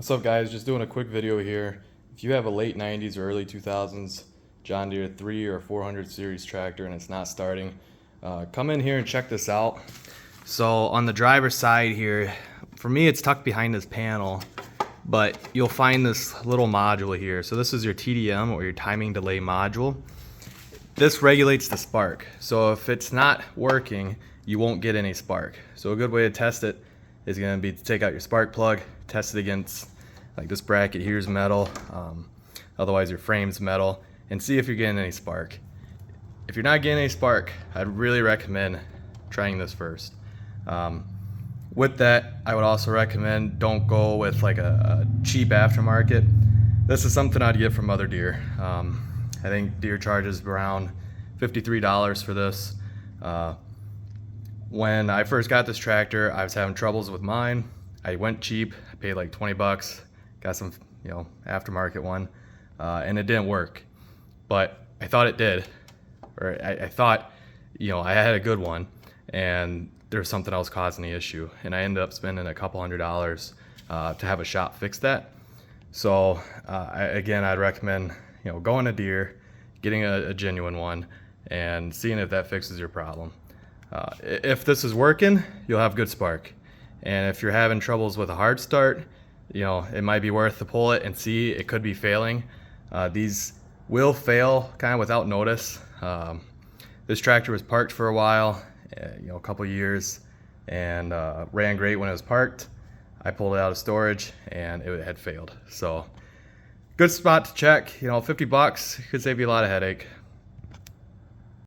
What's up, guys? Just doing a quick video here. If you have a late 90s or early 2000s John Deere 3 or 400 series tractor and it's not starting, come in here and check this out. So on the driver's side here, for me it's tucked behind this panel, but you'll find this little module here. So this is your TDM, or your timing delay module. This regulates the spark. So if it's not working, you won't get any spark. So a good way to test it is going to be to take out your spark plug, test it against, like, this bracket here's metal, otherwise your frame's metal, and see if you're getting any spark. If you're not getting any spark, I'd really recommend trying this first. With that, I would also recommend don't go with like a cheap aftermarket. This is something I'd get from other Deere. I think Deere charges around $53 for this. When I first got this tractor, I was having troubles with mine. I went cheap. I paid like 20 bucks, got some, aftermarket one, and it didn't work. But I thought it did, or I thought, I had a good one, and there was something else causing the issue, and I ended up spending a couple $100s to have a shop fix that. So again, I'd recommend going to Deere, getting a genuine one, and seeing if that fixes your problem. If this is working, you'll have good spark. And if you're having troubles with a hard start, it might be worth to pull it and see. It could be failing. These will fail kind of without notice. This tractor was parked for a while, a couple years, and ran great when it was parked. I pulled it out of storage and it had failed. So good spot to check. 50 bucks could save you a lot of headache.